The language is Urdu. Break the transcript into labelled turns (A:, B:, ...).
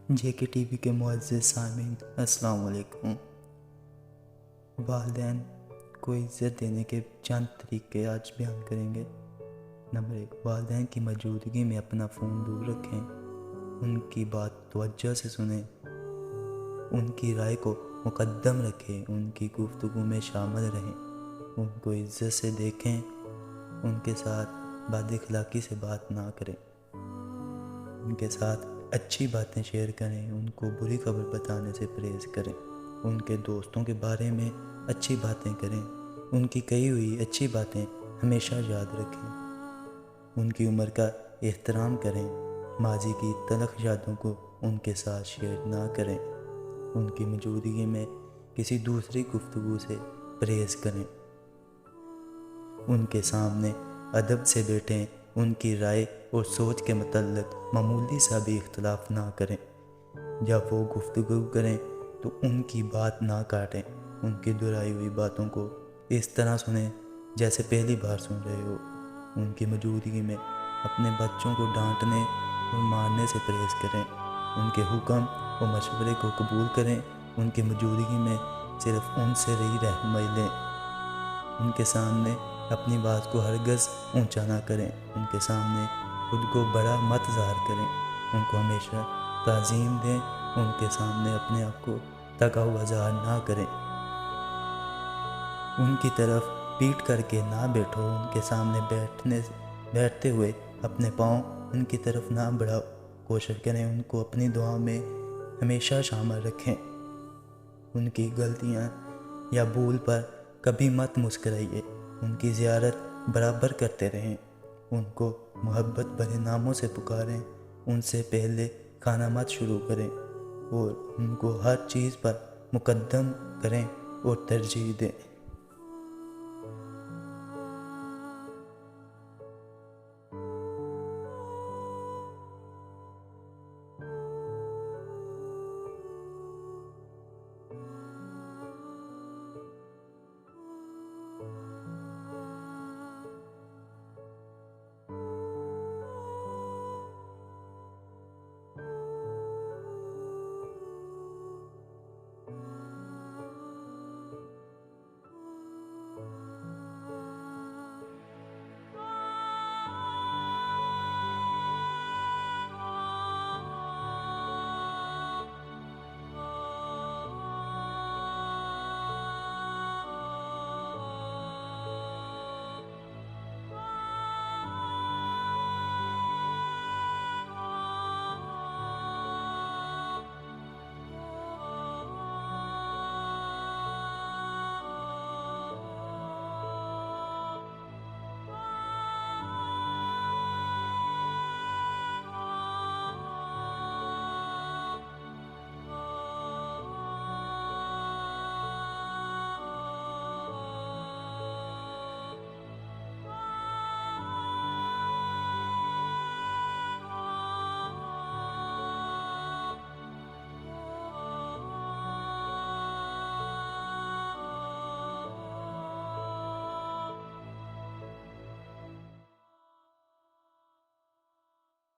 A: جے کے ٹی وی کے معزز سامعین السلام علیکم۔ والدین کو عزت دینے کے چند طریقے آج بیان کریں گے۔ نمبر 1، والدین کی موجودگی میں اپنا فون دور رکھیں، ان کی بات توجہ سے سنیں، ان کی رائے کو مقدم رکھیں، ان کی گفتگو میں شامل رہیں، ان کو عزت سے دیکھیں، ان کے ساتھ بد اخلاقی سے بات نہ کریں، ان کے ساتھ اچھی باتیں شیئر کریں، ان کو بری خبر بتانے سے پرہیز کریں، ان کے دوستوں کے بارے میں اچھی باتیں کریں، ان کی کہی ہوئی اچھی باتیں ہمیشہ یاد رکھیں، ان کی عمر کا احترام کریں، ماضی کی تلخ یادوں کو ان کے ساتھ شیئر نہ کریں، ان کی موجودگی میں کسی دوسری گفتگو سے پرہیز کریں، ان کے سامنے ادب سے بیٹھیں، ان کی رائے اور سوچ کے متعلق معمولی سا بھی اختلاف نہ کریں، جب وہ گفتگو کریں تو ان کی بات نہ کاٹیں، ان کی دہرائی ہوئی باتوں کو اس طرح سنیں جیسے پہلی بار سن رہے ہو، ان کی موجودگی میں اپنے بچوں کو ڈانٹنے اور مارنے سے پرہیز کریں، ان کے حکم اور مشورے کو قبول کریں، ان کی موجودگی میں صرف ان سے رہنمائی لیں، ان کے سامنے اپنی بات کو ہرگز اونچا نہ کریں، ان کے سامنے خود کو بڑا مت ظاہر کریں، ان کو ہمیشہ تعظیم دیں، ان کے سامنے اپنے آپ کو تھکا ہوا ظاہر نہ کریں، ان کی طرف پیٹ کر کے نہ بیٹھو، ان کے سامنے بیٹھتے ہوئے اپنے پاؤں ان کی طرف نہ بڑھاؤ، کوشش کریں ان کو اپنی دعا میں ہمیشہ شامل رکھیں، ان کی غلطیاں یا بھول پر کبھی مت مسکرائیے، ان کی زیارت برابر کرتے رہیں، ان کو محبت بھرے ناموں سے پکاریں، ان سے پہلے کھانا مت شروع کریں اور ان کو ہر چیز پر مقدم کریں اور ترجیح دیں۔